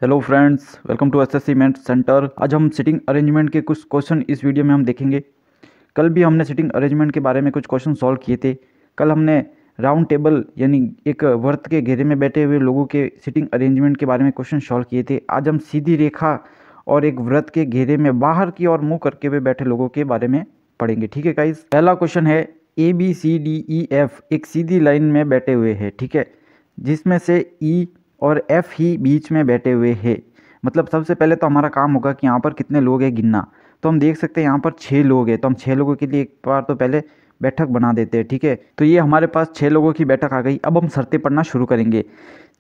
Hello friends, welcome to SSC मेंट centre. आज हम सिटिंग अरेंजमेंट के कुछ क्वेश्चन इस वीडियो में हम देखेंगे। कल भी हमने सिटिंग अरेंजमेंट के बारे में कुछ क्वेश्चन सॉल्व किए थे। कल हमने राउंड टेबल यानी एक वर्त के घेरे में बैठे हुए लोगों के सिटिंग अरेंजमेंट के बारे में क्वेश्चन सॉल्व किए थे। आज हम सीधी रेखा और एक वृत्त के घेरे में बाहर की ओर मुँह करके हुए बैठे लोगों के बारे में पढ़ेंगे। ठीक है गाइस, पहला क्वेश्चन है ABCDEF एक सीधी लाइन में बैठे हुए हैं। ठीक है, जिसमें से E और F ही बीच में बैठे हुए हैं। मतलब सबसे पहले तो हमारा काम होगा कि यहाँ पर कितने लोग हैं गिनना। तो हम देख सकते हैं यहाँ पर 6 लोग हैं, तो हम 6 लोगों के लिए एक बार तो पहले बैठक बना देते हैं। ठीक है, तो ये हमारे पास 6 लोगों की बैठक आ गई। अब हम शर्तें पढ़ना शुरू करेंगे,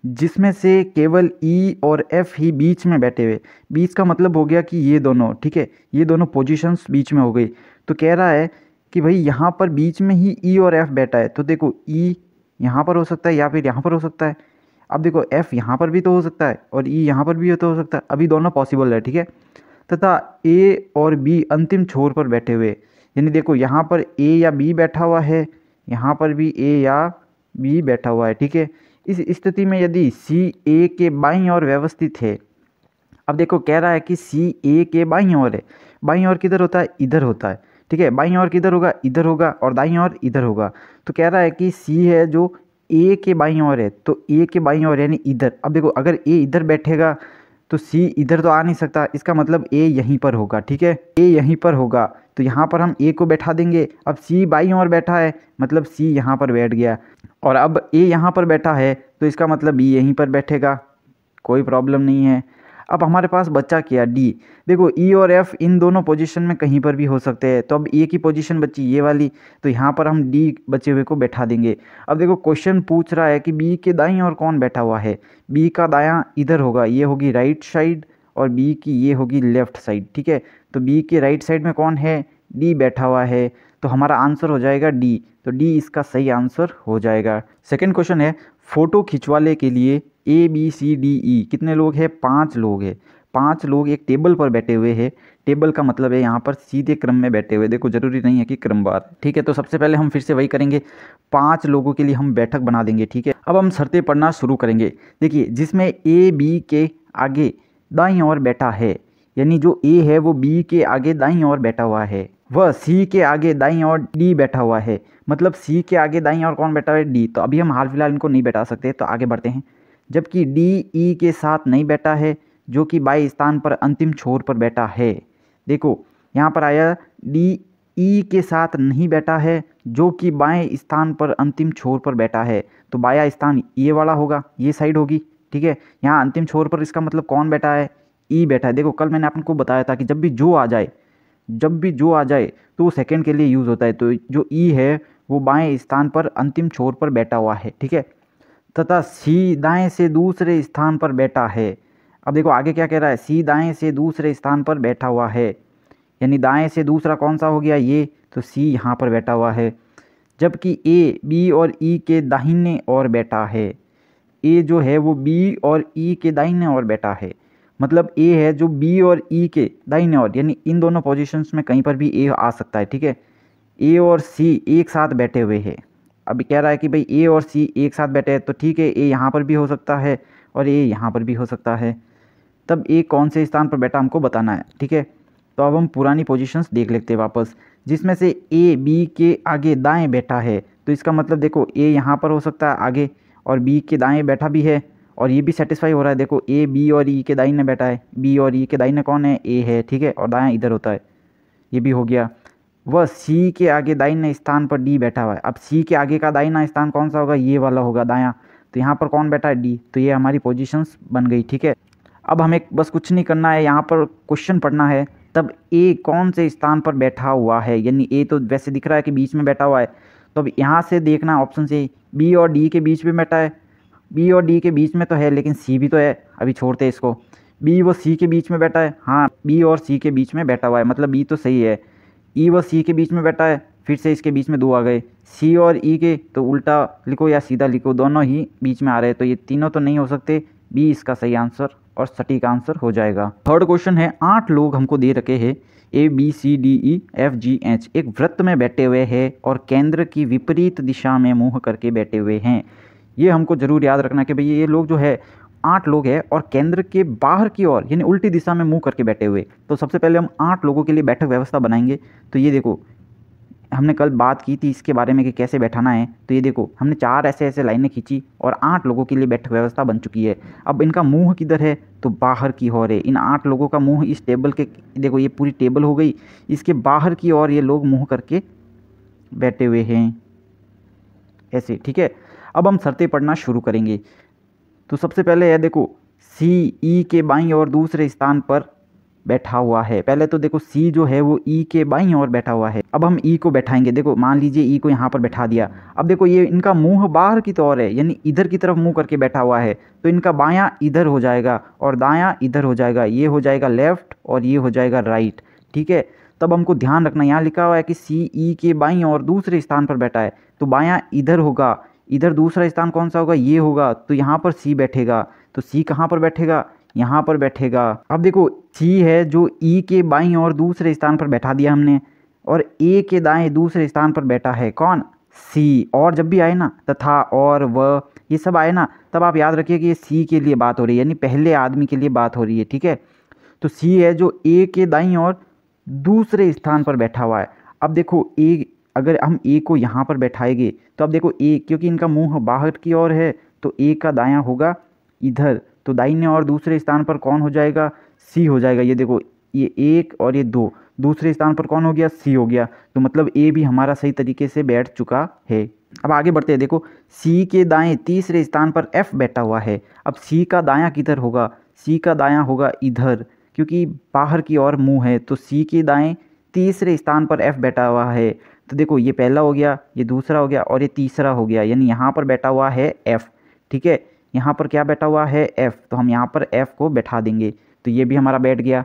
जिसमें से केवल E और F ही बीच में बैठे हुए। बीच का मतलब हो गया कि ये दोनों, ठीक है, ये दोनों पोजीशंस बीच में हो गई। तो कह रहा है कि भाई यहाँ पर बीच में ही E और F बैठा है। तो देखो E यहाँ पर हो सकता है या फिर यहाँ पर हो सकता है। अब देखो F यहाँ पर भी तो हो सकता है और E यहाँ पर भी तो हो सकता है। अभी दोनों पॉसिबल है। ठीक है, तथा A और B अंतिम छोर पर बैठे हुए, यानी देखो यहाँ पर A या B बैठा हुआ है, यहाँ पर भी A या B बैठा हुआ है। ठीक है, इस स्थिति में यदि C A के बाईं ओर व्यवस्थित है। अब देखो कह रहा है कि C A के बाईं ओर है। बाईं ओर किधर होता है? इधर होता है। ठीक है, बाईं ओर किधर होगा? इधर होगा। और दाईं ओर इधर होगा। तो कह रहा है कि C है जो A के बाईं ओर है, तो A के बाईं ओर यानी इधर। अब देखो अगर A इधर बैठेगा तो C इधर तो आ नहीं सकता, इसका मतलब A यहीं पर होगा। ठीक है, A यहीं पर होगा, तो यहाँ पर हम A को बैठा देंगे। अब C बाईं ओर बैठा है, मतलब C यहाँ पर बैठ गया। और अब A यहाँ पर बैठा है, तो इसका मतलब B यहीं पर बैठेगा, कोई प्रॉब्लम नहीं है। अब हमारे पास बच्चा क्या? डी। देखो E और F इन दोनों पोजीशन में कहीं पर भी हो सकते हैं। तो अब A की पोजीशन बची ये वाली, तो यहाँ पर हम D बचे हुए को बैठा देंगे। अब देखो क्वेश्चन पूछ रहा है कि B के दाईं ओर कौन बैठा हुआ है। B का दायां इधर होगा, ये होगी राइट साइड, और B की ये होगी लेफ्ट साइड। ठीक है, तो B के राइट साइड में कौन है? D बैठा हुआ है। तो हमारा आंसर हो जाएगा D। तो D इसका सही आंसर हो जाएगा। सेकेंड क्वेश्चन है, फोटो खिंचवाने के लिए ABCDE कितने लोग हैं? 5 लोग हैं। 5 लोग एक टेबल पर बैठे हुए हैं। टेबल का मतलब है यहाँ पर सीधे क्रम में बैठे हुए। देखो जरूरी नहीं है कि क्रमवार। ठीक है, तो सबसे पहले हम फिर से वही करेंगे, 5 लोगों के लिए हम बैठक बना देंगे। ठीक है, अब हम शर्तें पढ़ना शुरू करेंगे। देखिए, जिसमें AB के आगे दाईं ओर बैठा है, यानी जो A है वो B के आगे दाईं ओर बैठा हुआ है, वह C के आगे दाईं ओर D बैठा हुआ है। मतलब C के आगे दाईं ओर कौन बैठा हुआ है? D। तो अभी हम हाल फिलहाल इनको नहीं बैठा सकते, तो आगे बढ़ते हैं। जबकि D E के साथ नहीं बैठा है, जो कि बाएं स्थान पर अंतिम छोर पर बैठा है। देखो यहाँ पर आया D E के साथ नहीं बैठा है, जो कि बाएं स्थान पर अंतिम छोर पर बैठा है। तो बायां स्थान ये वाला होगा, ये साइड होगी। ठीक है, यहाँ अंतिम छोर पर इसका मतलब कौन बैठा है? E बैठा है। देखो कल मैंने आपको बताया था कि जब भी जो आ जाए, जब भी जो आ जाए तो वो सेकंड के लिए यूज़ होता है। तो जो E है वो बाएं स्थान पर अंतिम छोर पर बैठा हुआ है। ठीक है, तथा C दाएं से दूसरे स्थान पर बैठा है। अब देखो आगे क्या कह रहा है? C दाएं से दूसरे स्थान पर बैठा हुआ है, यानी दाएं से दूसरा कौन सा हो गया? ये। तो C यहाँ पर बैठा हुआ है। जबकि A B और E के दाहिने ओर बैठा है। A जो है वो B और E के दाहिने ओर बैठा है। मतलब A है जो B और E के दाहिने ओर, यानी इन दोनों पोजीशंस में कहीं पर भी A आ सकता है। ठीक है, A और C एक साथ बैठे हुए हैं। अभी कह रहा है कि भाई A और C एक साथ बैठे हैं, तो ठीक है, A यहाँ पर भी हो सकता है और A यहाँ पर भी हो सकता है। तब A कौन से स्थान पर बैठा हमको बताना है। ठीक है, तो अब हम पुरानी पोजीशंस देख लेते हैं वापस। जिसमें से A B के आगे दाएं बैठा है, तो इसका मतलब देखो A यहाँ पर हो सकता है आगे, और B के दाएं बैठा भी है, और ये भी सेटिस्फाई हो रहा है। देखो A B और E के दाहिने बैठा है, B और E के दाहिने कौन है? A है। ठीक है, और दायां इधर होता है, ये भी हो गया। वह C के आगे दाहिने स्थान पर D बैठा हुआ है। अब C के आगे का दाहिना स्थान कौन सा होगा? ये वाला होगा, दायां। तो यहाँ पर कौन बैठा है? D। तो ये हमारी पोजीशंस बन गई। ठीक है, अब हमें बस कुछ नहीं करना है, यहाँ पर क्वेश्चन पढ़ना है। तब A कौन से स्थान पर बैठा हुआ है, यानी A तो वैसे दिख रहा है कि बीच में बैठा हुआ है। तो अब यहाँ से देखना ऑप्शन से, B और D के बीच में बैठा है। B और D के बीच में तो है, लेकिन C भी तो है। अभी छोड़ते हैं इसको। B व C के बीच में बैठा है। हाँ, B और C के बीच में बैठा हुआ है, मतलब B तो सही है। E व C के बीच में बैठा है, फिर से इसके बीच में 2 आ गए। C और E के तो उल्टा लिखो या सीधा लिखो, दोनों ही बीच में आ रहे हैं, तो ये तीनों तो नहीं हो सकते। B इसका सही आंसर और सटीक आंसर हो जाएगा। थर्ड क्वेश्चन है, 8 लोग हमको दे रखे हैं, ABCDEFGH एक वृत्त में बैठे हुए हैं और केंद्र की विपरीत दिशा में मुंह करके बैठे हुए हैं। ये हमको जरूर याद रखना कि भाई ये लोग जो है 8 लोग हैं और केंद्र के बाहर की ओर यानी उल्टी दिशा में मुंह करके बैठे हुए। तो सबसे पहले हम 8 लोगों के लिए बैठक व्यवस्था बनाएंगे। तो ये देखो, हमने कल बात की थी इसके बारे में कि कैसे बैठाना है। तो ये देखो, हमने 4 ऐसे लाइनें खींची और 8 लोगों के लिए बैठक व्यवस्था बन चुकी है। अब इनका मुंह किधर है? तो बाहर की ओर है। इन 8 लोगों का मुंह इस टेबल के, देखो ये पूरी टेबल हो गई, इसके बाहर की ओर ये लोग मुंह करके बैठे हुए हैं ऐसे, ठीक है। अब हम शर्तें पढ़ना शुरू करेंगे। तो सबसे पहले है देखो, सी ई के बाईं ओर दूसरे स्थान पर बैठा हुआ है। पहले तो देखो सी जो है वो ई के बाईं ओर बैठा हुआ है। अब हम ई को बैठाएंगे। देखो मान लीजिए ई को यहाँ पर बैठा दिया। अब देखो ये इनका मुंह बाहर की ओर है यानी इधर की तरफ मुंह करके बैठा हुआ है। तो इनका बायां इधर हो जाएगा और दायां इधर हो जाएगा। ये हो जाएगा लेफ्ट और ये हो जाएगा राइट, ठीक है। तब हमको ध्यान रखना, यहाँ लिखा हुआ है कि सी ई के बाईं ओर दूसरे स्थान पर बैठा है। तो बायां इधर होगा, इधर दूसरा स्थान कौन सा होगा? ये होगा। तो यहाँ पर सी बैठेगा। तो सी कहाँ पर बैठेगा? यहाँ पर बैठेगा। अब देखो सी है जो ई के बाईं ओर दूसरे स्थान पर बैठा दिया हमने, और ए के दाएं दूसरे स्थान पर बैठा है कौन? सी। और जब भी आए ना, तथा और वह ये सब आए ना, तब आप याद रखिए कि ये सी के लिए बात हो रही है यानी पहले आदमी के लिए बात हो रही है, ठीक है। तो सी है जो ए के दाईं ओर दूसरे स्थान पर बैठा हुआ है। अब देखो ए, अगर हम ए को यहाँ पर बैठाएंगे तो अब देखो ए, क्योंकि इनका मुंह बाहर की ओर है तो ए का दायां होगा इधर। तो दाहिने और दूसरे स्थान पर कौन हो जाएगा? सी हो जाएगा। ये देखो ये 1 और ये 2, दूसरे स्थान पर कौन हो गया? सी हो गया। तो मतलब ए भी हमारा सही तरीके से बैठ चुका है। अब आगे बढ़ते हैं। देखो सी के दाएं तीसरे स्थान पर एफ बैठा हुआ है। अब सी का दायां किधर होगा? सी का दायां होगा इधर, क्योंकि बाहर की ओर मुंह है। तो सी के दाएं तीसरे स्थान पर एफ बैठा हुआ है। तो देखो ये पहला हो गया, ये दूसरा हो गया और ये तीसरा हो गया, यानी यहाँ पर बैठा हुआ है एफ, ठीक है। यहाँ पर क्या बैठा हुआ है? एफ। तो हम यहाँ पर एफ को बैठा देंगे। तो ये भी हमारा बैठ गया।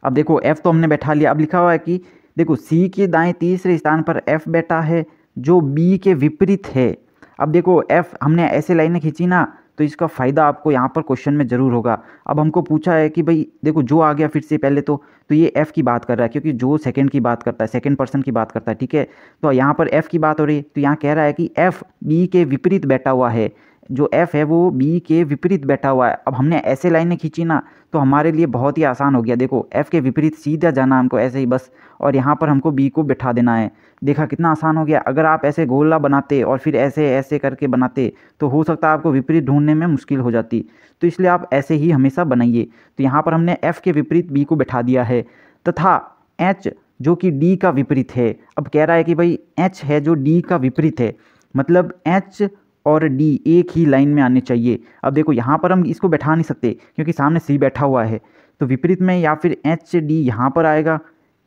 अब देखो एफ तो हमने बैठा लिया। अब लिखा हुआ है कि देखो सी के दाएं तीसरे स्थान पर एफ बैठा है जो बी के विपरीत है। अब देखो एफ हमने ऐसे लाइनें खींची ना, तो इसका फ़ायदा आपको यहाँ पर क्वेश्चन में ज़रूर होगा। अब हमको पूछा है कि भाई देखो जो आ गया फिर से पहले तो ये एफ़ की बात कर रहा है, क्योंकि जो सेकंड की बात करता है, सेकंड पर्सन की बात करता है, ठीक है। तो यहाँ पर एफ़ की बात हो रही है। तो यहाँ कह रहा है कि एफ़ बी के विपरीत बैठा हुआ है। जो एफ़ है वो बी के विपरीत बैठा हुआ है। अब हमने ऐसे लाइनें खींची ना, तो हमारे लिए बहुत ही आसान हो गया। देखो एफ़ के विपरीत सीधा जाना हमको ऐसे ही बस, और यहाँ पर हमको बी को बिठा देना है। देखा कितना आसान हो गया। अगर आप ऐसे गोला बनाते और फिर ऐसे ऐसे करके बनाते तो हो सकता है आपको विपरीत ढूंढने में मुश्किल हो जाती। तो इसलिए आप ऐसे ही हमेशा बनाइए। तो यहाँ पर हमने एफ़ के विपरीत बी को बिठा दिया है, तथा एच जो कि डी का विपरीत है। अब कह रहा है कि भाई एच है जो डी का विपरीत है, मतलब एच और डी एक ही लाइन में आने चाहिए। अब देखो यहाँ पर हम इसको बैठा नहीं सकते क्योंकि सामने सी बैठा हुआ है। तो विपरीत में या फिर एच डी यहाँ पर आएगा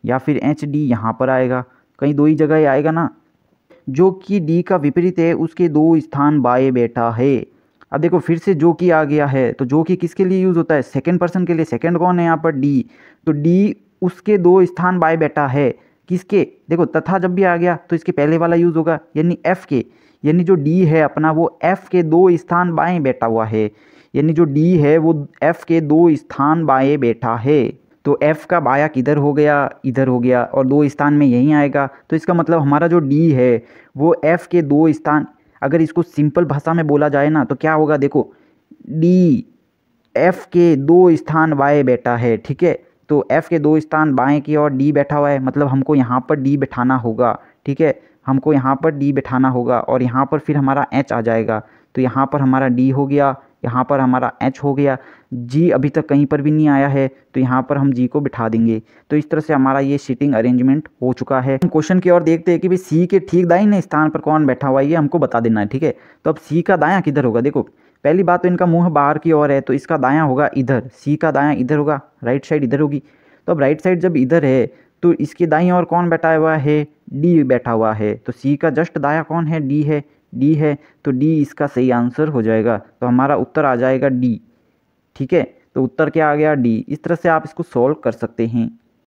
या फिर एच डी यहाँ पर आएगा, कहीं दो ही जगह आएगा ना। जो कि डी का विपरीत है उसके 2 स्थान बाएं बैठा है। अब देखो फिर से जो कि आ गया है, तो जो कि किसके लिए यूज़ होता है? सेकंड पर्सन के लिए। सेकंड कौन है यहाँ पर? डी। तो डी उसके 2 स्थान बाएं बैठा है। किसके? देखो तथा जब भी आ गया तो इसके पहले वाला यूज़ होगा, यानी एफ़ के, यानी जो डी है अपना वो एफ़ के 2 स्थान बाएं बैठा हुआ है। यानी जो डी है वो एफ़ के 2 स्थान बाएं बैठा है। तो एफ़ का बाया किधर हो गया? इधर हो गया, और 2 स्थान में यहीं आएगा। तो इसका मतलब हमारा जो डी है वो एफ़ के 2 स्थान, अगर इसको सिंपल भाषा में बोला जाए ना तो क्या होगा? देखो डी एफ़ के 2 स्थान बाएं बैठा है, ठीक है। तो एफ़ के 2 स्थान बाएं की और डी बैठा हुआ है, मतलब हमको यहाँ पर डी बैठाना होगा, ठीक है। हमको यहाँ पर डी बैठाना होगा और यहाँ पर फिर हमारा एच आ जाएगा। तो यहाँ पर हमारा डी हो गया, यहाँ पर हमारा एच हो गया। जी अभी तक कहीं पर भी नहीं आया है तो यहाँ पर हम जी को बिठा देंगे। तो इस तरह से हमारा ये सीटिंग अरेंजमेंट हो चुका है। हम क्वेश्चन की ओर देखते हैं कि भाई सी के ठीक दाहिने स्थान पर कौन बैठा हुआ है, ये हमको बता देना है, ठीक है। तो अब सी का दायां किधर होगा? देखो पहली बात तो इनका मुंह बाहर की ओर है, तो इसका दायां होगा इधर। सी का दायां इधर होगा, राइट साइड इधर होगी। तो अब राइट साइड जब इधर है तो इसके दाईं ओर कौन बैठा हुआ है? डी बैठा हुआ है। तो सी का जस्ट दायां कौन है? डी है। डी है तो डी इसका सही आंसर हो जाएगा। तो हमारा उत्तर आ जाएगा डी, ठीक है। तो उत्तर क्या आ गया? डी। इस तरह से आप इसको सॉल्व कर सकते हैं।